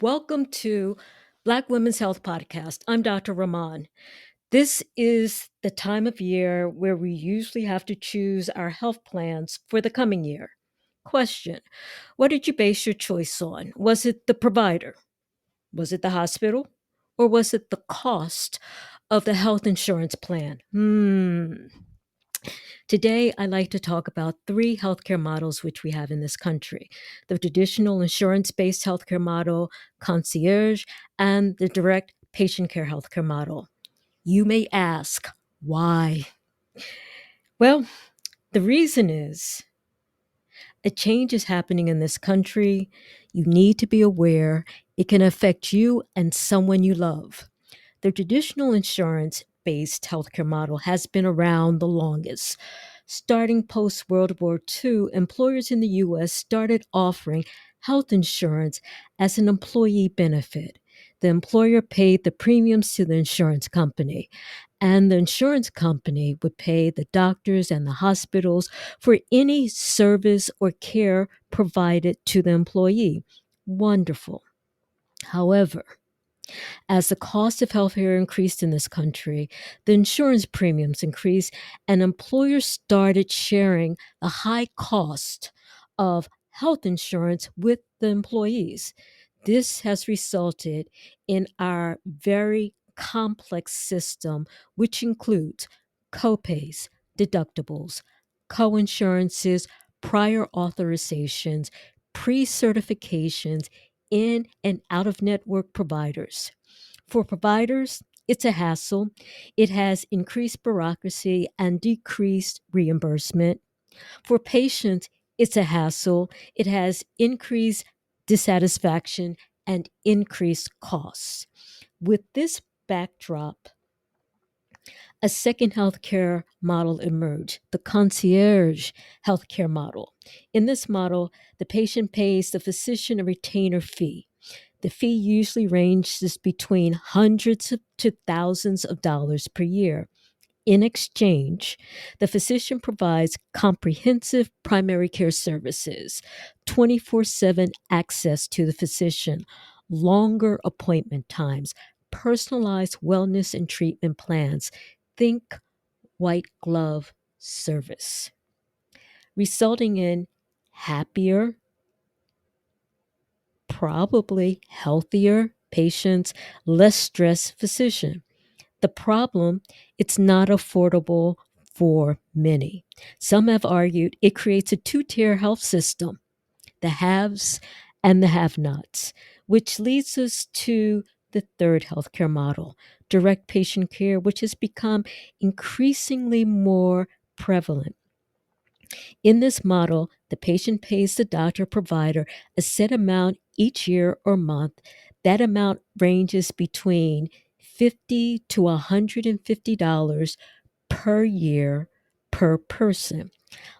Welcome to Black Women's Health Podcast. I'm Dr. Rahman. This is the time of year where we usually have to choose our health plans for the coming year. Question: what did you base your choice on? Was it the provider? Was it the hospital? Or was it the cost of the health insurance plan? Today, I'd like to talk about three healthcare models which we have in this country: the traditional insurance based healthcare model, concierge, and the direct patient care healthcare model. You may ask, why? Well, the reason is a change is happening in this country. You need to be aware it can affect you and someone you love. The traditional insurance based healthcare model has been around the longest. Starting post World War II, employers in the US started offering health insurance as an employee benefit. The employer paid the premiums to the insurance company, and the insurance company would pay the doctors and the hospitals for any service or care provided to the employee. Wonderful. However, as the cost of healthcare increased in this country, the insurance premiums increased, and employers started sharing the high cost of health insurance with the employees. This has resulted in our very complex system, which includes copays, deductibles, coinsurances, prior authorizations, pre certifications, in and out of network providers. For providers, it's a hassle. It has increased bureaucracy and decreased reimbursement. For patients, it's a hassle. It has increased dissatisfaction and increased costs. With this backdrop, a second healthcare model emerged, the concierge healthcare model. In this model, the patient pays the physician a retainer fee. The fee usually ranges between to thousands of dollars per year. In exchange, the physician provides comprehensive primary care services, 24/7 access to the physician, longer appointment times, personalized wellness and treatment plans. Think white glove service, resulting in happier, probably healthier patients, less stressed physician. The problem, it's not affordable for many. Some have argued it creates a two-tier health system, the haves and the have-nots, which leads us to the third healthcare model, direct patient care, which has become increasingly more prevalent. In this model, the patient pays the doctor or provider a set amount each year or month. That amount ranges between $50 to $150 per year per person.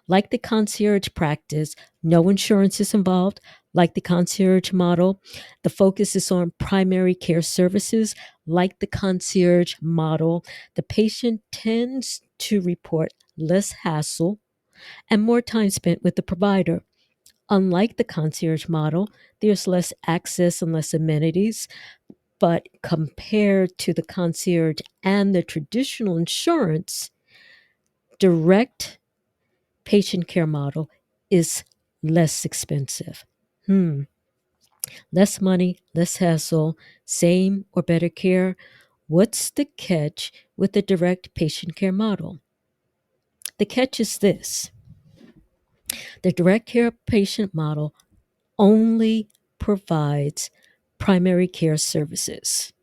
Like the concierge practice, no insurance is involved. Like the concierge model, the focus is on primary care services. Like the concierge model, the patient tends to report less hassle and more time spent with the provider. Unlike the concierge model, there's less access and less amenities, but compared to the concierge and the traditional insurance, direct patient care model is less expensive. Less money, less hassle, same or better care. What's the catch with the direct patient care model? The catch is this: the direct care patient model only provides primary care services.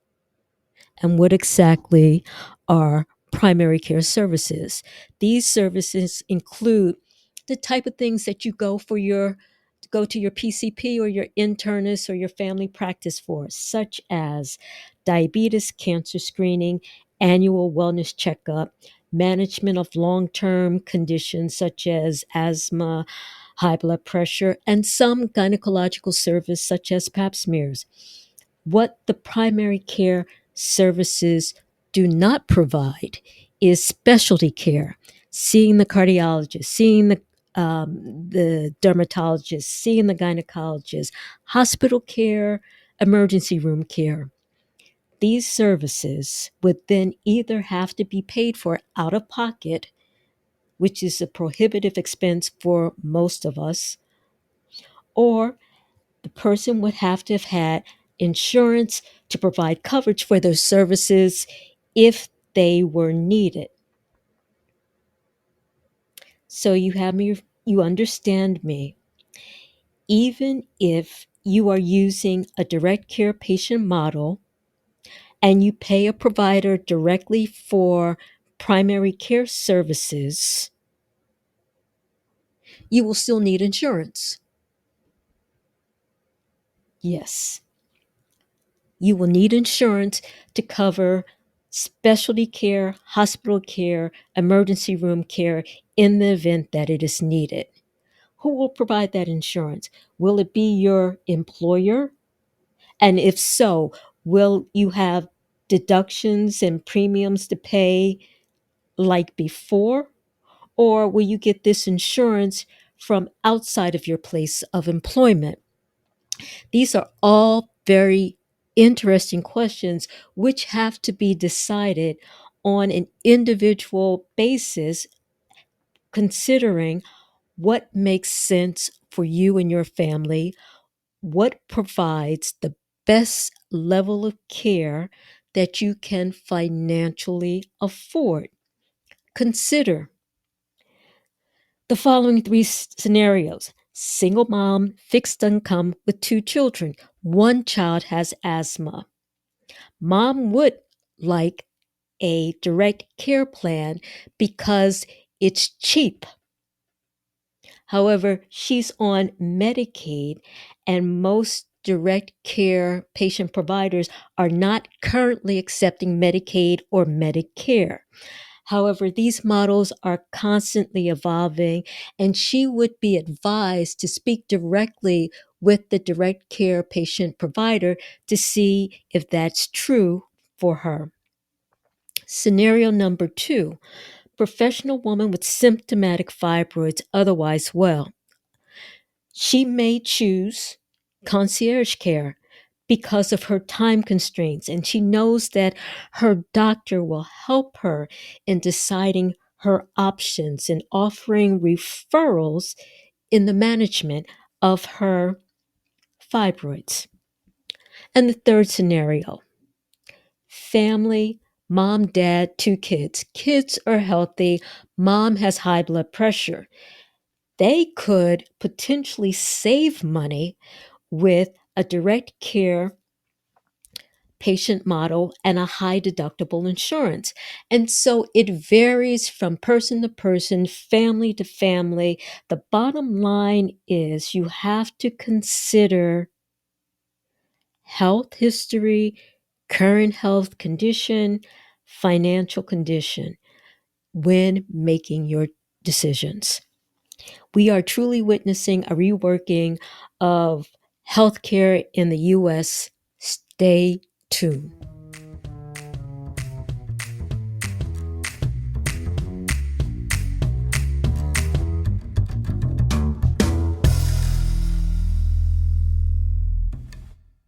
And what exactly are primary care services? These services include the type of things that you go to your PCP or your internist or your family practice for, such as diabetes, cancer screening, annual wellness checkup, management of long-term conditions such as asthma, high blood pressure, and some gynecological service such as pap smears. What the primary care services do not provide is specialty care, seeing the cardiologist, seeing the dermatologist, seeing the gynecologist, hospital care, emergency room care. These services would then either have to be paid for out of pocket, which is a prohibitive expense for most of us, or the person would have to have had insurance to provide coverage for those services if they were needed. So you understand me. Even if you are using a direct care patient model and you pay a provider directly for primary care services, you will still need insurance. Yes, you will need insurance to cover specialty care, hospital care, emergency room care in the event that it is needed. Who will provide that insurance? Will it be your employer? And if so, will you have deductions and premiums to pay like before? Or will you get this insurance from outside of your place of employment? These are all very interesting questions which have to be decided on an individual basis, considering what makes sense for you and your family, what provides the best level of care that you can financially afford. Consider the following three scenarios. Single mom, fixed income with two children. One child has asthma. Mom would like a direct care plan because it's cheap. However, she's on Medicaid, and most direct care patient providers are not currently accepting Medicaid or Medicare. However, these models are constantly evolving, and she would be advised to speak directly with the direct care patient provider to see if that's true for her. Scenario number two, professional woman with symptomatic fibroids, otherwise well. She may choose concierge care because of her time constraints, and she knows that her doctor will help her in deciding her options and offering referrals in the management of her fibroids. And the third scenario, family, mom, dad, two kids. Kids are healthy, mom has high blood pressure. They could potentially save money with a direct care patient model and a high deductible insurance. And so it varies from person to person, family to family. The bottom line is you have to consider health history, current health condition, financial condition when making your decisions. We are truly witnessing a reworking of healthcare in the US. Stay tuned.